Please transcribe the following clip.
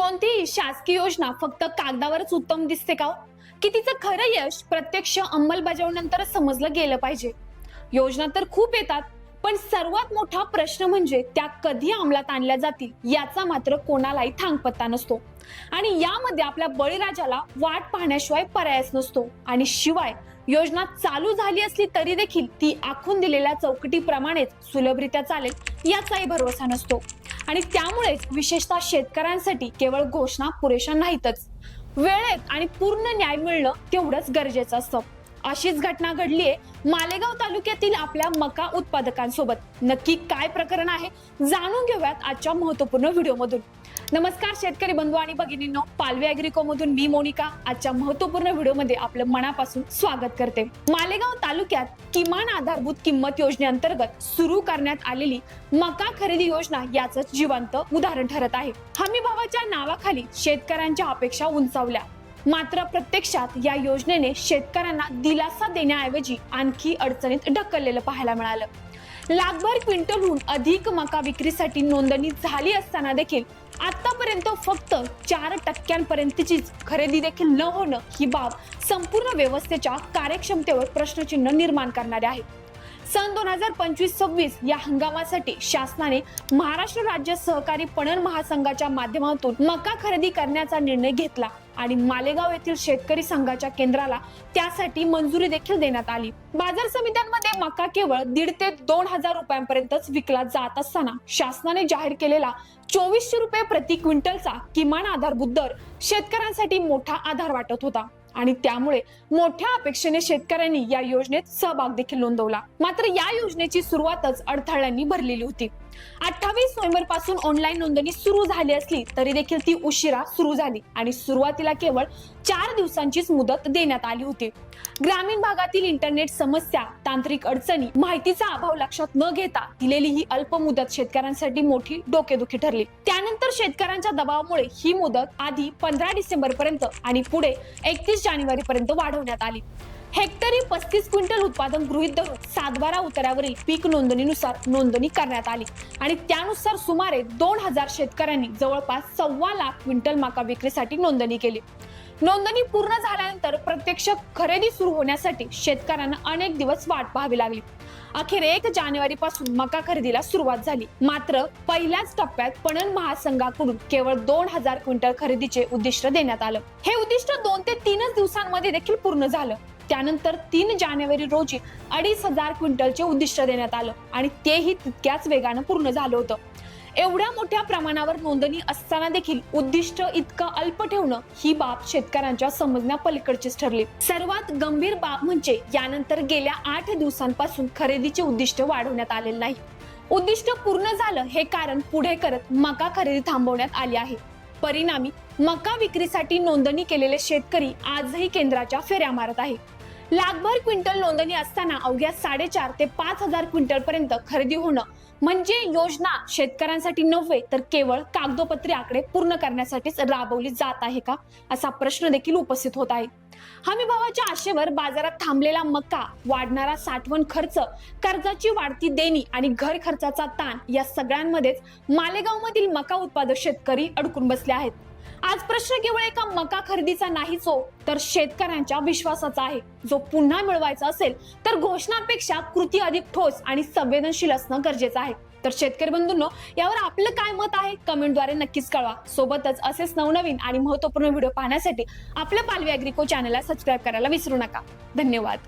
कोणतीही शासकीय योजना फक्त कागदावरच उत्तम दिसते का हो? की तिचं खरं यश प्रत्यक्ष अंमलबजावणीनंतरच समजलं गेलं पाहिजे. योजना तर खूप येतात, पण सर्वात मोठा प्रश्न म्हणजे त्या कधी अंमलात आणल्या जातील याचा मात्र कोणालाही थांगपत्ता नसतो. आणि यामध्ये आपल्या बळीराजाला वाट पाहण्याशिवाय पर्यायच नसतो. आणि शिवाय योजना चालू झाली असली तरी देखील ती आखून दिलेल्या चौकटीप्रमाणेच सुलभरित्या चालेल याचाही भरोसा नसतो. आणि त्यामुळेच विशेषतः शेतकऱ्यांसाठी केवळ घोषणा पुरेशा नाहीतच, वेळेत आणि पूर्ण न्याय मिळणं तेवढंच गरजेचं असतं. अशीच घटना घडलीये मालेगाव तालुक्यातील आपल्या मका उत्पादकांसोबत. नक्की काय प्रकरण आहे जाणून घेऊयात आजच्या महत्त्वपूर्ण व्हिडिओमधून. नमस्कार शेतकरी बंधू आणि भगिनींनो, पालवी ॲग्रिको मधून मी मोनिका आजच्या महत्त्वपूर्ण व्हिडिओमध्ये आपलं मनापासून स्वागत करते. मालेगाव तालुक्यात किमान आधारभूत किंमत योजनेअंतर्गत सुरू करण्यात आलेली मका खरेदी योजना याच जिवंत उदाहरण ठरत आहे. हमी भावाच्या नावाखाली शेतकऱ्यांच्या अपेक्षा उंचावल्या, मात्र प्रत्यक्षात या योजनेने शेतकऱ्यांना दिलासा देण्याऐवजी आणखी अडचणीत ढकललेलं पाहायला मिळालं. लाखभर क्विंटलहून अधिक मका विक्रीसाठी नोंदणी झाली असताना देखील आतापर्यंत फक्त 4% खरेदी देखील न होणं ही बाब संपूर्ण व्यवस्थेच्या कार्यक्षमतेवर प्रश्नचिन्ह निर्माण करणारे आहे. सन 2025-26 या हंगामासाठी शासनाने महाराष्ट्र राज्य सहकारी पणन महासंघाच्या माध्यमातून मका खरेदी करण्याचा निर्णय घेतला आणि मालेगाव येथील शेतकरी संघाच्या केंद्राला त्यासाठी मंजुरी देखील देण्यात आली. बाजार समित्यांमध्ये मका केवळ 1,500 ते 2,000 रुपयांपर्यंतच विकला जात असताना शासनाने जाहीर केलेला 2400 रुपये प्रति क्विंटलचा किमान आधारभूत दर शेतकऱ्यांसाठी मोठा आधार वाटत होता. आणि त्यामुळे मोठ्या अपेक्षेने शेतकऱ्यांनी या योजनेत सहभाग देखील नोंदवला. मात्र या योजनेची सुरुवातच अडथळ्यांनी भरलेली होती. 28 नोव्हेंबर पासून ऑनलाईन नोंदणी सुरू झाली असली तरी देखील ती उशिरा सुरू झाली आणि सुरुवातीला केवळ 4 दिवसांचीच मुदत देण्यात आली होती. ग्रामीण भागातील इंटरनेट समस्या, तांत्रिक अडचणी, माहितीचा अभाव लक्षात न घेता दिलेली ही अल्प मुदत शेतकऱ्यांसाठी मोठी डोकेदुखी ठरली. त्यानंतर शेतकऱ्यांच्या दबावामुळे ही मुदत आधी 15 डिसेंबर पर्यंत आणि पुढे 31 जानेवारी पर्यंत वाढवण्यात आली. हेक्टरी 35 क्विंटल उत्पादन गृहीत धरून 7/12 उतार्यावरील पीक नोंदणीनुसार नोंदणी करण्यात आली आणि त्यानुसार सुमारे 2,000 शेतकऱ्यांनी जवळपास 1.25 लाख क्विंटल मका विक्रीसाठी नोंदणी केली. नोंदणी पूर्ण झाल्यानंतर प्रत्यक्ष खरेदी सुरू होण्यासाठी शेतकऱ्यांना अनेक दिवस वाट पाहावी लागली. अखेर 1 जानेवारी पासून मका खरेदीला सुरुवात झाली. मात्र पहिल्याच टप्प्यात पणन महासंघाकडून केवळ 2,000 क्विंटल खरेदीचे उद्दिष्ट देण्यात आलं. हे उद्दिष्ट 2 ते 3 दिवसांमध्ये देखील पूर्ण झालं. त्यानंतर 3 जानेवारी रोजी 2,500 क्विंटलचे उद्दिष्ट देण्यात आलं आणि तेही तितक्याच वेगानं पूर्ण झालं होतं. एवढ्या मोठ्या प्रमाणावर नोंदणी असताना देखील उद्दिष्ट इतकं अल्प ठेवणं ही बाब शेतकऱ्यांच्या समजण्यापलीकडचीच ठरली. सर्वात गंभीर बाब म्हणजे यानंतर गेल्या 8 दिवसांपासून खरेदीचे उद्दिष्ट वाढवण्यात आलेले नाही. उद्दिष्ट पूर्ण झालं हे कारण पुढे करत मका खरेदी थांबवण्यात आली आहे. परिणामी मका विक्रीसाठी नोंदणी केलेले शेतकरी आजही केंद्राच्या फेऱ्या मारत आहे. लाखभर क्विंटल नोंदणी असताना अवघ्या 4,500 ते 5,000 क्विंटल पर्यंत खरेदी होणं म्हणजे योजना शेतकऱ्यांसाठी नव्हे तर केवळ कागदोपत्री आकडे पूर्ण करण्यासाठीच राबवली जात आहे का, असा प्रश्न देखील उपस्थित होत आहे. हमी भावाच्या आशेवर बाजारात थांबलेला मका, वाढणारा साठवण खर्च, कर्जाची वाढती देणी आणि घर खर्चाचा ताण या सगळ्यांमध्येच मालेगाव मधील मका उत्पादक शेतकरी अडकून बसले आहेत. आज प्रश्न केवळ एका मका खरेदीचा नाहीच हो, तर शेतकऱ्यांच्या विश्वासाचा आहे, जो पुन्हा मिळवायचा असेल तर घोषणापेक्षा कृती अधिक ठोस आणि संवेदनशील असणं गरजेचं आहे. तर शेतकरी बंधूंनो, यावर आपलं काय मत आहे कमेंटद्वारे नक्कीच कळवा. सोबतच असेच नवनवीन आणि महत्त्वपूर्ण व्हिडिओ पाहण्यासाठी आपल्या पालवी ॲग्रिको चॅनलला सबस्क्राईब करायला विसरू नका. धन्यवाद.